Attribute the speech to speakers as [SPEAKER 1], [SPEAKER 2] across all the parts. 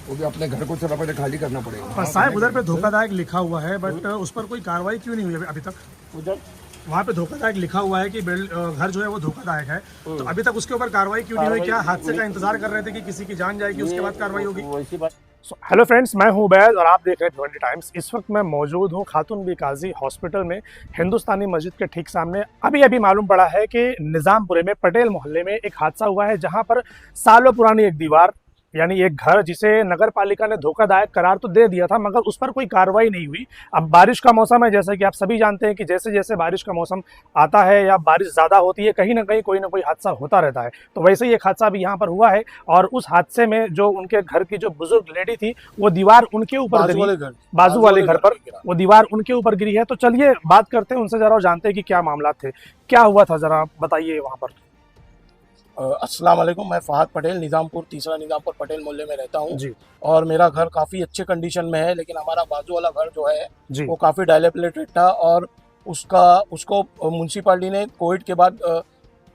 [SPEAKER 1] वो भी अपने घर को थोड़ा पहले खाली करना पड़ेगा।
[SPEAKER 2] पर साहब उधर पे धोखादायक लिखा हुआ है, बट उस पर कोई कार्रवाई क्यों नहीं हुई अभी तक?
[SPEAKER 1] उधर
[SPEAKER 2] वहाँ पे धोखादायक लिखा हुआ है कि घर जो है वो धोखादायक है, तो अभी तक उसके ऊपर कार्रवाई क्यों नहीं हुई? क्या हादसे का इंतजार कर रहे थे कि किसी की जान जाएगी उसके बाद कार्रवाई होगी?
[SPEAKER 1] वैसी बात।
[SPEAKER 2] हेलो फ्रेंड्स, मैं हूं उबैद और आप देख रहे हैं 20 टाइम्स। इस वक्त मैं मौजूद हूं खातून बी काजी हॉस्पिटल में, हिंदुस्तानी मस्जिद के ठीक सामने। अभी मालूम पड़ा है कि निज़ामपुरे में पटेल मोहल्ले में एक हादसा हुआ है, जहां पर सालों पुरानी एक दीवार यानी एक घर जिसे नगर पालिका ने धोखादायक करार तो दे दिया था, मगर उस पर कोई कार्रवाई नहीं हुई। अब बारिश का मौसम है, जैसे कि आप सभी जानते हैं कि जैसे जैसे बारिश का मौसम आता है या बारिश ज़्यादा होती है, कहीं ना कहीं कोई ना कोई हादसा होता रहता है। तो वैसे ही एक हादसा भी यहाँ पर हुआ है, और उस हादसे में जो उनके घर की जो बुजुर्ग लेडी थी, वो दीवार उनके ऊपर गिरी, बाजू वाले घर पर वो दीवार उनके ऊपर गिरी है। तो चलिए बात करते हैं उनसे जरा और जानते हैं कि क्या मामला थे, क्या हुआ था, जरा बताइए वहाँ पर।
[SPEAKER 3] अस्सलाम वालेकुम, मैं फ़हाद पटेल निज़ामपुर तीसरा निज़ामपुर पटेल मोहल्ले में रहता हूँ
[SPEAKER 2] जी।
[SPEAKER 3] और मेरा घर काफ़ी अच्छे कंडीशन में है, लेकिन हमारा बाजू वाला घर जो है
[SPEAKER 2] जी।
[SPEAKER 3] वो काफ़ी डायलेपिलेटेड था और उसको म्यूनसिपालिटी ने कोविड के बाद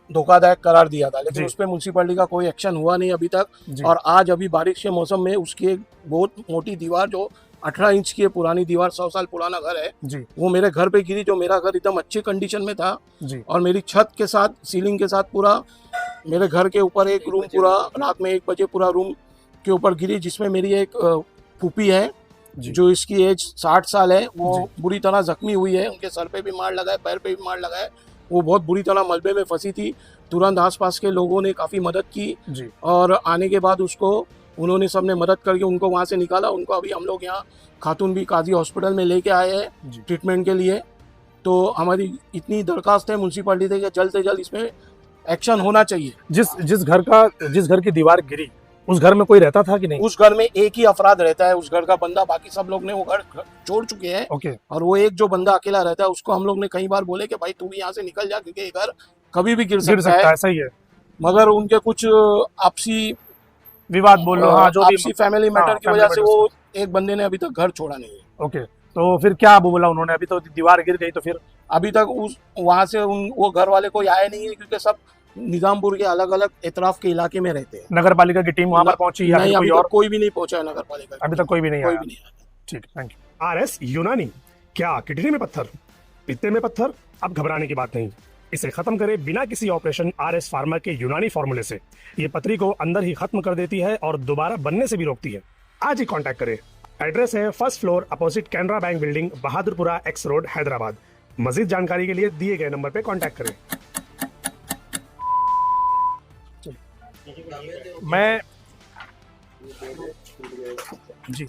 [SPEAKER 3] धोखादायक करार दिया था, लेकिन उस पर म्यूनसिपालिटी का कोई एक्शन हुआ नहीं अभी तक। और आज अभी बारिश के मौसम में उसकी एक बहुत मोटी दीवार जो 18 इंच की पुरानी दीवार, 100 साल पुराना घर है
[SPEAKER 2] जी,
[SPEAKER 3] वो मेरे घर पे गिरी, जो मेरा घर एकदम अच्छी कंडीशन में था
[SPEAKER 2] जी।
[SPEAKER 3] और मेरी छत के साथ सीलिंग के साथ पूरा मेरे घर के ऊपर एक रूम पूरा रात में 1 बजे पूरा रूम के ऊपर गिरी, जिसमें मेरी एक फूफी है जो इसकी एज 60 साल है, वो बुरी तरह जख्मी हुई है। उनके सर पे भी मार लगा है, पैर पे भी मार लगा है, वो बहुत बुरी तरह मलबे में फंसी थी। तुरंत आसपास के लोगों ने काफ़ी मदद की और आने के बाद उन्होंने सबने मदद करके उनको वहाँ से निकाला। उनको अभी हम लोग यहाँ खातून बी काजी हॉस्पिटल में लेके आए हैं ट्रीटमेंट के लिए। तो हमारी इतनी दरख्वास्त है म्यूनसिपालिटी से कि जल्द से जल्द इसमें एक्शन होना चाहिए।
[SPEAKER 2] जिस घर की दीवार गिरी, उस घर में कोई रहता था कि नहीं?
[SPEAKER 3] उस घर में एक ही अफराद रहता है, उस घर का बंदा, बाकी सब लोग ने वो घर छोड़ चुके हैं। और वो एक जो बंदा अकेला रहता है, उसको हम लोग ने कई बार बोले कि भाई तू भी यहाँ से निकल जा, क्योंकि ये घर कभी भी गिर सकता है।
[SPEAKER 2] सही है,
[SPEAKER 3] मगर उनके कुछ आपसी
[SPEAKER 2] विवाद बोल लो, हाँ, जो
[SPEAKER 3] आपसी फैमिली मैटर की वजह से वो एक बंदे ने अभी तक घर छोड़ा नहीं है।
[SPEAKER 2] ओके, तो फिर क्या बोला उन्होंने? अभी तो दीवार गिर गई, तो फिर
[SPEAKER 3] अभी तक वहाँ से वो घर वाले कोई आए नहीं है, क्योंकि सब निजामपुर के अलग अलग एतराफ के इलाके में रहते हैं।
[SPEAKER 2] नगर पालिका की टीम वहाँ पर पहुंची या
[SPEAKER 3] नहीं?
[SPEAKER 2] कोई
[SPEAKER 3] अभी
[SPEAKER 2] और
[SPEAKER 3] कोई भी नहीं पहुंचा है नगर पालिका,
[SPEAKER 2] अभी तक कोई भी नहीं आया।
[SPEAKER 3] नहीं।
[SPEAKER 2] ठीक, थैंक यू। RS यूनानी, क्या किडनी में पत्थर, पित्ते में पत्थर? अब घबराने की बात नहीं, इसे खत्म करे बिना किसी ऑपरेशन RS फार्मा के यूनानी फॉर्मूले से। ये पथरी को अंदर ही खत्म कर देती है और दोबारा बनने से भी रोकती है। आज ही कांटेक्ट करें। एड्रेस है 1st floor opposite Canara bank building, Bahadurpura X road, Hyderabad. मजीद जानकारी के लिए दिए गए नंबर पर कॉन्टैक्ट करें। मैं जी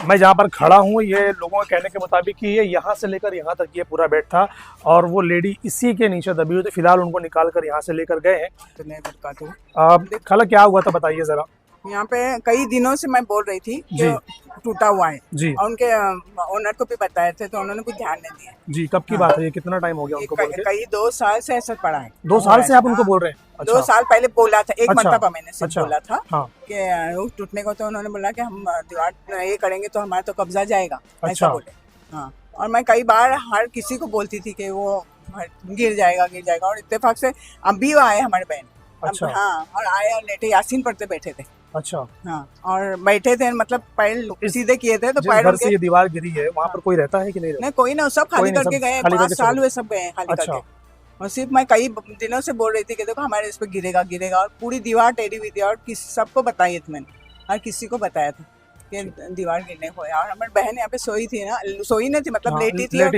[SPEAKER 2] मैं जहाँ पर खड़ा हूँ, ये लोगों के कहने के मुताबिक कि ये यहाँ से लेकर यहाँ तक ये पूरा बेड था और वो लेडी इसी के नीचे दबी हुई थी। फिलहाल उनको निकाल कर यहाँ से लेकर गए हैं। खाला क्या हुआ था बताइए जरा।
[SPEAKER 4] यहाँ पे कई दिनों से मैं बोल रही थी कि टूटा हुआ है
[SPEAKER 2] जी,
[SPEAKER 4] और उनके ओनर को भी बताए थे, तो उन्होंने कुछ ध्यान नहीं दिया
[SPEAKER 2] जी। कब की बात है ये? कितना टाइम हो गया उनको बोल के?
[SPEAKER 4] कई 2 साल से ऐसा पड़ा है।
[SPEAKER 2] 2 साल से आप उनको बोल रहे हैं? अच्छा।
[SPEAKER 4] 2 साल पहले बोला था, एक मरतबा मैंने सिर्फ बोला था कि टूटने को, तो उन्होंने बोला कि हम दीवार ये करेंगे तो हमारा तो कब्जा जाएगा, ऐसा बोले। हाँ, और मैं कई बार हर किसी को बोलती थी कि वो गिर जाएगा और इत्तेफाक से अभी आए हमारे बहन।
[SPEAKER 2] अच्छा।
[SPEAKER 4] हाँ, और आए और लेटे यासीन पढ़ते बैठे थे।
[SPEAKER 2] अच्छा,
[SPEAKER 4] हाँ, और बैठे थे, मतलब पैर सीधे किए थे, तो पैर
[SPEAKER 2] घर से ये दीवार गिरी है, वहाँ पर कोई रहता है कि नहीं?
[SPEAKER 4] नहीं, कोई ना, सब खाली करके गए। 5 साल हुए सब गए खाली करके। और सिर्फ मैं कई दिनों से बोल रही थी कि देखो हमारे इस पे गिरेगा, और पूरी दीवार टेढ़ी हुई थी और सबको बताई थी मैंने, हर किसी को बताया था कि दीवार गिरने को है। और हमारी बहन यहाँ पे सोई थी ना, सोई नहीं थी, मतलब लेटी थी और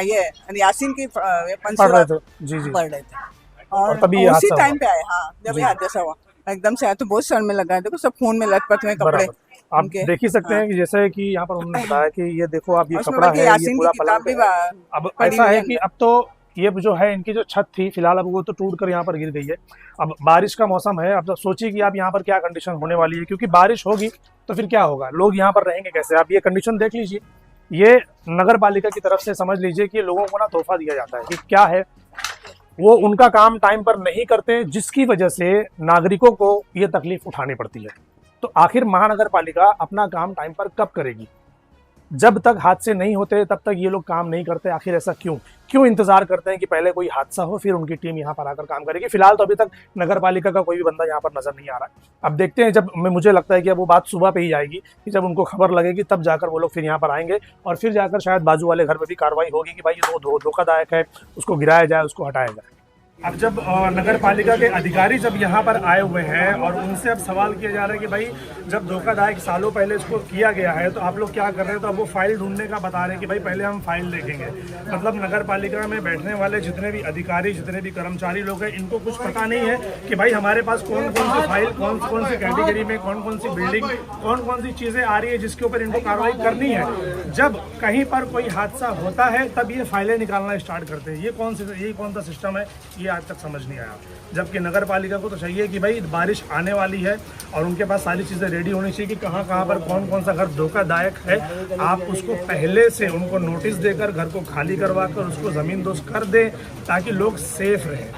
[SPEAKER 4] ये यासीन की पंछी पढ़ रहे थे और तभी उसी टाइम पे आए। हाँ, जब ये हादसा हुआ एकदम से आया तो बहुत सर में लगा है। देखो सब खून में लथपथ में कपड़े
[SPEAKER 2] आप देख ही सकते हैं कि जैसे कि यहाँ पर उन्होंने बताया कि ये देखो आप, ये कपड़ा है, ये पूरा पलंग है। अब ऐसा है कि अब तो ये जो है इनकी जो छत थी फिलहाल अब वो तो टूट कर यहाँ पर गिर गई है। अब बारिश का मौसम है, अब तो सोचिए कि आप यहाँ पर क्या कंडीशन होने वाली है, क्योंकि बारिश होगी तो फिर क्या होगा, लोग यहाँ पर रहेंगे कैसे? आप ये कंडीशन देख लीजिए। ये नगर पालिका की तरफ से समझ लीजिए कि लोगों को ना तोहफा दिया जाता है कि क्या है, वो उनका काम टाइम पर नहीं करते, जिसकी वजह से नागरिकों को ये तकलीफ उठानी पड़ती है। तो आखिर महानगर पालिका अपना काम टाइम पर कब करेगी? जब तक हादसे नहीं होते तब तक ये लोग काम नहीं करते। आखिर ऐसा क्यों इंतजार करते हैं कि पहले कोई हादसा हो फिर उनकी टीम यहाँ पर आकर काम करेगी। फिलहाल तो अभी तक नगर पालिका का कोई भी बंदा यहाँ पर नजर नहीं आ रहा है। अब देखते हैं, जब मुझे लगता है कि अब वो बात सुबह पे ही आएगी कि जब उनको खबर लगेगी तब जाकर वो लोग फिर यहाँ पर आएंगे और फिर जाकर शायद बाजू वाले घर में भी कार्रवाई होगी कि भाई ये धोखादायक है, उसको गिराया जाए, उसको हटाया जाए। अब जब नगर पालिका के अधिकारी जब यहाँ पर आए हुए हैं और उनसे अब सवाल किया जा रहा है कि भाई जब धोखादायक सालों पहले इसको किया गया है तो आप लोग क्या कर रहे हैं, तो अब वो फाइल ढूंढने का बता रहे हैं कि भाई पहले हम फाइल देखेंगे। मतलब नगर पालिका में बैठने वाले जितने भी अधिकारी, जितने भी कर्मचारी लोग हैं, इनको कुछ पता नहीं है कि भाई हमारे पास कौन कौन सी फाइल, कौन सी कैटेगरी में कौन कौन सी बिल्डिंग, कौन सी चीज़ें आ रही है जिसके ऊपर इनको कार्रवाई करनी है। जब कहीं पर कोई हादसा होता है तब ये फाइलें निकालना स्टार्ट करते हैं। ये कौन सा सिस्टम है, ये आज तक समझ नहीं आया। जबकि नगर पालिका को तो चाहिए कि भाई बारिश आने वाली है और उनके पास सारी चीज़ें रेडी होनी चाहिए कि कहाँ पर कौन सा घर धोखादायक है, आप उसको पहले से उनको नोटिस देकर घर को खाली करवा कर उसको ज़मींदोज़ कर दें ताकि लोग सेफ रहें।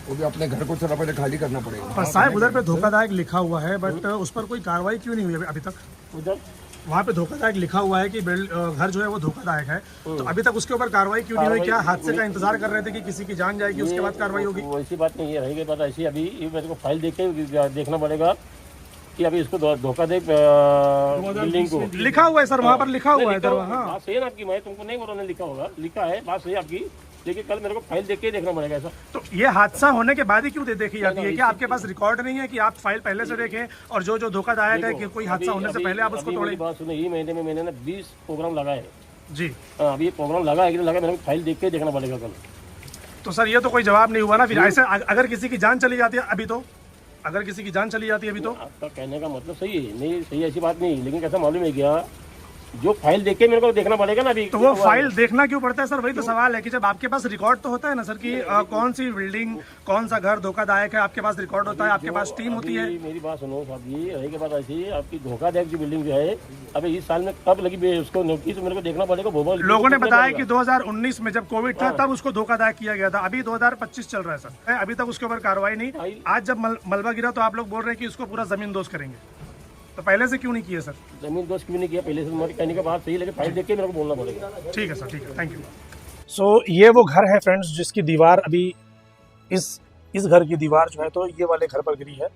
[SPEAKER 1] वो भी अपने घर को थोड़ा पहले खाली करना पड़ेगा।
[SPEAKER 2] पर साहब उधर पे धोखादायक लिखा हुआ है बट उस पर कोई कार्रवाई क्यों नहीं हुई अभी तक?
[SPEAKER 3] उधर
[SPEAKER 2] वहाँ पे धोखादायक लिखा हुआ है कि घर जो है वो धोखादायक है, तो अभी तक उसके ऊपर कार्रवाई क्यों नहीं हुई? क्या हादसे का इंतजार कर रहे थे कि किसी की जान जाएगी उसके बाद कार्रवाई होगी?
[SPEAKER 3] वैसी बात नहीं है, रहेगी बात ऐसी। अभी मेरे को फाइल देख के देखना पड़ेगा कि अभी इसको धोखा दे बिल्डिंग को।
[SPEAKER 2] लिखा हुआ है सर, वहाँ पर लिखा हुआ है।
[SPEAKER 3] बात सही है आपकी, मैं तुमको नहीं बोल रहा, लिखा होगा, लिखा है, बात सही आपकी, लेकिन कल मेरे को फाइल देख के देखना पड़ेगा ऐसा।
[SPEAKER 2] तो ये हादसा होने के बाद ही क्यों देखी जाती है? क्या आपके पास रिकॉर्ड नहीं है कि आप फाइल पहले से देखें और जो धोखादायक है कि कोई हादसा होने से पहले आप उसको तोड़ें?
[SPEAKER 3] बात सुनो, ये महीने में मैंने ना 20 प्रोग्राम लगाए
[SPEAKER 2] जी।
[SPEAKER 3] अभी ये प्रोग्राम लगा है कि लगा, मेरे को फाइल देख के देखना पड़ेगा कल।
[SPEAKER 2] तो सर ये तो कोई जवाब नहीं हुआ ना फिर। ऐसे अगर किसी की जान चली जाती है अभी तो, अगर किसी की जान चली जाती है अभी तो?
[SPEAKER 3] आपका कहने का मतलब सही है, नहीं सही ऐसी बात नहीं, लेकिन कैसा मालूम है क्या, जो फाइल देख के मेरे को देखना पड़ेगा ना अभी।
[SPEAKER 2] तो वो फाइल देखना क्यों पड़ता है सर? वही तो सवाल है कि जब आपके पास रिकॉर्ड तो होता है ना सर कि कौन सी बिल्डिंग, कौन सा घर धोखादायक है, आपके पास रिकॉर्ड होता है, आपके पास टीम होती है।
[SPEAKER 3] मेरी बात सुनो साहब जी, रही के बात ऐसी, आपकी धोखादायक जो बिल्डिंग जो है अभी इस साल में कब लगी उसको नोटिस, तो मेरे को देखना पड़ेगा।
[SPEAKER 2] लोगों ने बताया कि 2019 में जब कोविड था तब उसको धोखादायक किया गया था। अभी 2025 चल रहा है सर, अभी तक उसके ऊपर कार्रवाई नहीं। आज जब मलबा गिरा तो आप लोग बोल रहे हैं कि उसको पूरा जमींदोज करेंगे, तो पहले से क्यों नहीं किया सर?
[SPEAKER 3] जमींदोज क्यों नहीं किया पहले से? तुम्हारे कहने का बात सही है, लेकिन फाइल देख के मेरे को बोलना पड़ेगा।
[SPEAKER 2] ठीक है सर, ठीक है, थैंक यू। सो ये वो घर है फ्रेंड्स जिसकी दीवार अभी इस घर की दीवार जो है तो ये वाले घर पर गिरी है।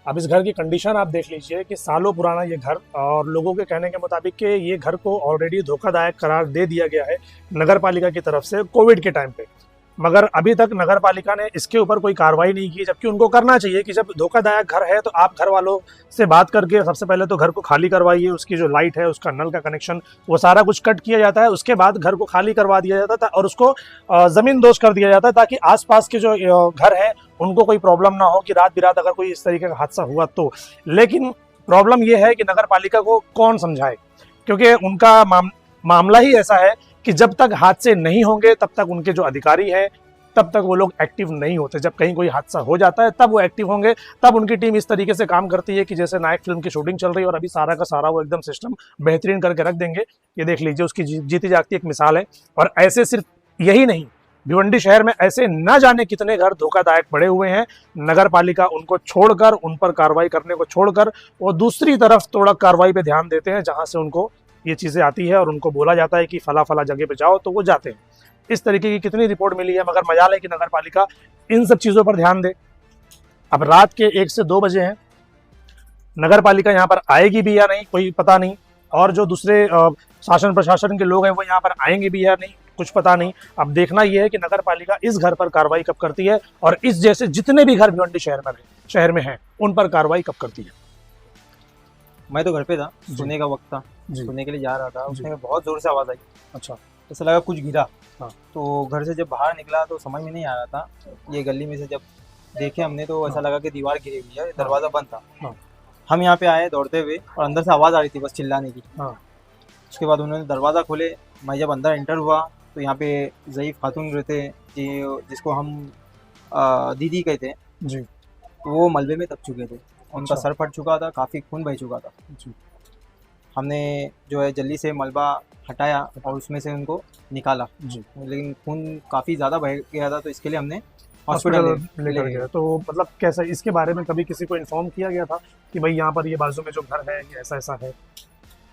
[SPEAKER 2] अब इस घर की कंडीशन आप देख लीजिए कि सालों पुराना ये घर, और लोगों के कहने के मुताबिक कि ये घर को ऑलरेडी धोखादायक करार दे दिया गया है नगर पालिका की तरफ से कोविड के टाइम पे, मगर अभी तक नगर पालिका ने इसके ऊपर कोई कार्रवाई नहीं की। जबकि उनको करना चाहिए कि जब धोखादायक घर है तो आप घर वालों से बात करके सबसे पहले तो घर को खाली करवाइए, उसकी जो लाइट है, उसका नल का कनेक्शन, वो सारा कुछ कट किया जाता है, उसके बाद घर को खाली करवा दिया जाता है और उसको ज़मींदोज़ कर दिया जाता है ताकि आसपास के जो घर है उनको कोई प्रॉब्लम ना हो कि रात बिरात अगर कोई इस तरीके का हादसा हुआ तो। लेकिन प्रॉब्लम ये है कि नगर पालिका को कौन समझाए, क्योंकि उनका मामला ही ऐसा है कि जब तक हादसे नहीं होंगे तब तक उनके जो अधिकारी हैं तब तक वो लोग एक्टिव नहीं होते। जब कहीं कोई हादसा हो जाता है तब वो एक्टिव होंगे, तब उनकी टीम इस तरीके से काम करती है कि जैसे नायक फिल्म की शूटिंग चल रही है और अभी सारा का सारा वो एकदम सिस्टम बेहतरीन करके रख देंगे। ये देख लीजिए, उसकी जीती जागती एक मिसाल है। और ऐसे सिर्फ यही नहीं, भिवंडी शहर में ऐसे न जाने कितने घर धोखादायक पड़े हुए हैं। नगर पालिका उनको छोड़कर, उन पर कार्रवाई करने को छोड़कर वो दूसरी तरफ थोड़ा कार्रवाई पे ध्यान देते हैं जहाँ से उनको ये चीज़ें आती है और उनको बोला जाता है कि फला जगह पे जाओ तो वो जाते हैं। इस तरीके की कितनी रिपोर्ट मिली है, मगर मजाल है कि नगर पालिका इन सब चीज़ों पर ध्यान दे। अब रात के 1 से 2 बजे हैं, नगर पालिका यहाँ पर आएगी भी या नहीं कोई पता नहीं, और जो दूसरे शासन प्रशासन के लोग हैं वो यहाँ पर आएंगे भी या नहीं कुछ पता नहीं। अब देखना यह है कि नगर पालिका इस घर पर कार्रवाई कब करती है और इस जैसे जितने भी घर भिवंडी शहर में हैं उन पर कार्रवाई कब करती है।
[SPEAKER 5] मैं तो घर पे था, सोने का वक्त था, सोने के लिए जा रहा था, उसमें बहुत जोर से आवाज़ आई।
[SPEAKER 2] अच्छा,
[SPEAKER 5] ऐसा लगा कुछ गिरा।
[SPEAKER 2] हाँ।
[SPEAKER 5] तो घर से जब बाहर निकला तो समझ में नहीं आ रहा था, ये गली में से जब देखे हमने तो ऐसा लगा कि दीवार गिरी हुई है, दरवाज़ा बंद था।
[SPEAKER 2] हाँ।
[SPEAKER 5] हम यहाँ पे आए दौड़ते हुए और अंदर से आवाज़ आ रही थी बस चिल्लाने की।
[SPEAKER 2] हाँ।
[SPEAKER 5] उसके बाद उन्होंने दरवाज़ा खोले, मैं जब अंदर एंटर हुआ तो यहाँ पे ज़ईफ़ खातून रहते जिसको हम दीदी कहते हैं
[SPEAKER 2] जी,
[SPEAKER 5] वो मलबे में दब चुके थे, उनका
[SPEAKER 2] अच्छा।
[SPEAKER 5] सर फट चुका था, काफ़ी खून बह चुका था। हमने जो है जल्दी से मलबा हटाया और उसमें से उनको निकाला जी, लेकिन खून काफ़ी ज़्यादा बह गया था तो इसके लिए हमने हॉस्पिटल
[SPEAKER 2] लेकर गया। तो मतलब कैसा, इसके बारे में कभी किसी को इन्फॉर्म किया गया था कि भाई यहाँ पर ये बाजू में जो घर है ये ऐसा ऐसा है?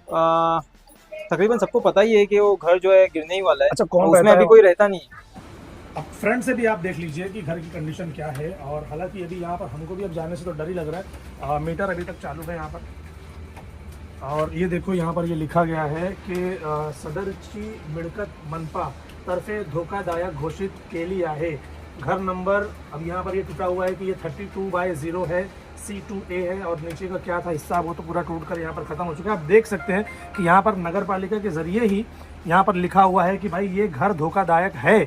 [SPEAKER 5] तकरीबन सबको पता ही है कि वो घर जो है गिरने ही वाला है।
[SPEAKER 2] अच्छा, कौन
[SPEAKER 5] और उसमें
[SPEAKER 2] रहता है
[SPEAKER 5] अभी
[SPEAKER 2] वहाँ?
[SPEAKER 5] कोई रहता नहीं है।
[SPEAKER 2] अब फ्रंट से भी आप देख लीजिए कि घर की कंडीशन क्या है। और हालांकि अभी यहाँ पर हमको भी अब जाने से तो डर ही लग रहा है। मीटर अभी तक चालू है यहाँ पर। और ये देखो यहाँ पर ये लिखा गया है कि सदरची मिळकत मनपा तरफे धोखादायक घोषित केली आहे। घर नंबर अब यहाँ पर ये टूटा हुआ है कि ये 32/0 है, C2A है। और नीचे का क्या था हिस्सा वो तो पूरा टूट कर यहाँ पर ख़त्म हो चुका है। आप देख सकते हैं कि यहाँ पर नगर पालिका के ज़रिए ही यहाँ पर लिखा हुआ है कि भाई ये घर धोखादायक है।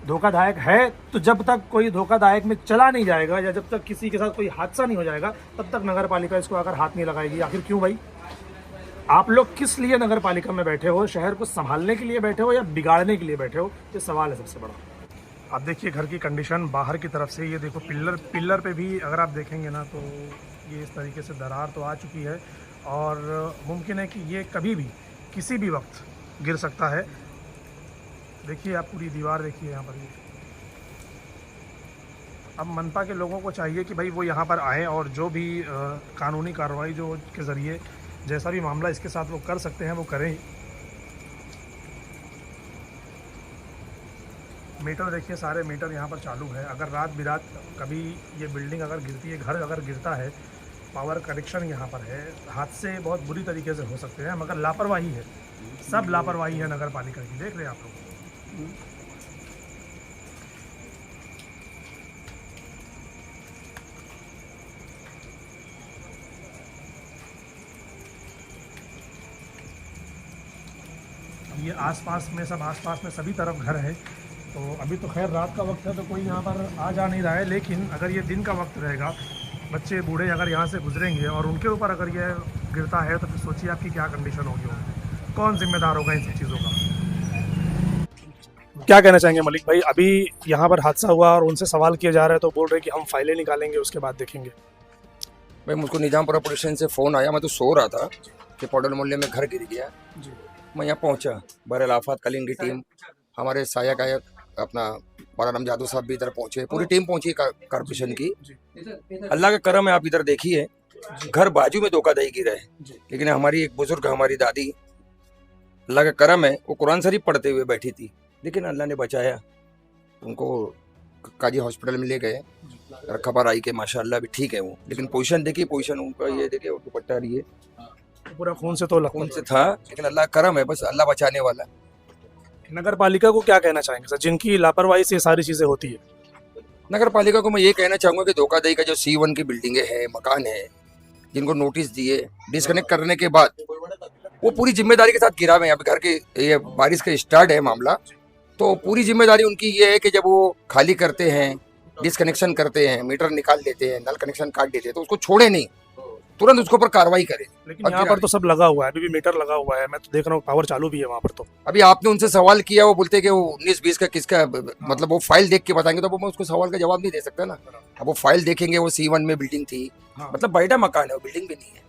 [SPEAKER 2] धोखादायक है तो जब तक कोई धोखादायक में चला नहीं जाएगा या जब तक किसी के साथ कोई हादसा नहीं हो जाएगा तब तक नगर पालिका इसको आकर हाथ नहीं लगाएगी। आखिर क्यों भाई? आप लोग किस लिए नगर पालिका में बैठे हो? शहर को संभालने के लिए बैठे हो या बिगाड़ने के लिए बैठे हो? ये सवाल है सबसे बड़ा। आप देखिए घर की कंडीशन बाहर की तरफ से। ये देखो पिल्लर पे भी अगर आप देखेंगे ना तो ये इस तरीके से दरार तो आ चुकी है और मुमकिन है कि ये कभी भी किसी भी वक्त गिर सकता है। देखिए आप पूरी दीवार देखिए यहाँ पर। ये अब मनपा के लोगों को चाहिए कि भाई वो यहाँ पर आएँ और जो भी कानूनी कार्रवाई जो के ज़रिए जैसा भी मामला इसके साथ वो कर सकते हैं वो करें। मीटर देखिए, सारे मीटर यहाँ पर चालू है। अगर रात बिरात कभी ये बिल्डिंग अगर गिरती है, घर अगर गिरता है, पावर कनेक्शन यहाँ पर है, हादसे बहुत बुरी तरीके से हो सकते हैं। मगर लापरवाही है, सब लापरवाही है नगर पालिका की। देख रहे हैं आप लोग। ये आसपास में सभी तरफ घर है। तो अभी तो खैर रात का वक्त है तो कोई यहाँ पर आ जा नहीं रहा है, लेकिन अगर ये दिन का वक्त रहेगा, बच्चे बूढ़े अगर यहाँ से गुजरेंगे और उनके ऊपर अगर ये गिरता है तो फिर सोचिए आपकी क्या कंडीशन होगी। कौन जिम्मेदार होगा इन सब चीज़ों का? क्या कहना चाहेंगे मलिक भाई? अभी यहाँ पर हादसा हुआ और उनसे सवाल किया जा रहा है तो बोल रहे कि हम फाइलें निकालेंगे उसके बाद देखेंगे।
[SPEAKER 1] भाई मुझको निजामपुरा पुलिस स्टेशन से फ़ोन आया, मैं तो सो रहा था कि पौडल मोहल्ले में घर गिर गया। मैं यहाँ पहुँचा, बहरहाल आफातकालीन की टीम, हमारे सहायक गायक अपना बालाराम जादव साहब भी इधर पहुँचे, पूरी टीम पहुँची कारपोरेशन की। अल्लाह का करम है, आप इधर देखिए घर बाजू में धोखाधड़ी गिरा है, लेकिन हमारी एक बुजुर्ग, हमारी दादी, अल्लाह का करम है, वो कुरान शरीफ पढ़ते हुए बैठी थी, लेकिन अल्लाह ने बचाया। उनको काजी हॉस्पिटल में ले गए, खबर आई कि माशाअल्लाह भी ठीक है वो, लेकिन पोजीशन देखिए, पोजीशन उनका ये देखिए, दुपट्टा ये
[SPEAKER 2] पूरा खून से तो
[SPEAKER 1] खून से था, लेकिन अल्लाह का करम है, बस अल्लाह बचाने वाला।
[SPEAKER 2] नगर पालिका को क्या कहना चाहेंगे सर, जिनकी लापरवाही से ये सारी चीज़ें होती है?
[SPEAKER 1] नगर पालिका को मैं ये कहना चाहूँगा कि धोखाधड़ी का जो C1 की बिल्डिंगें हैं, मकान है, जिनको नोटिस दिए, डिस्कनेक्ट करने के बाद वो पूरी जिम्मेदारी के साथ गिरा हुए हैं। अभी घर के ये बारिश का स्टार्ट है मामला, तो पूरी जिम्मेदारी उनकी ये है कि जब वो खाली करते हैं, डिसकनेक्शन करते हैं, मीटर निकाल लेते हैं, नल कनेक्शन काट देते हैं, तो उसको छोड़े नहीं, तुरंत उसके ऊपर कार्रवाई करें।
[SPEAKER 2] लेकिन यहाँ पर तो सब लगा हुआ है, अभी भी मीटर लगा हुआ है, मैं तो देख रहा हूँ पावर चालू भी है वहाँ पर। तो
[SPEAKER 1] अभी आपने उनसे सवाल किया, वो बोलते हैं कि वो 19-20 का किसका, मतलब वो फाइल देख के बताएंगे, तो वो मैं उसको सवाल का जवाब नहीं दे सकता ना। अब वो फाइल देखेंगे, वो C1 में बिल्डिंग थी, मतलब बैठा मकान है, वो बिल्डिंग भी नहीं है।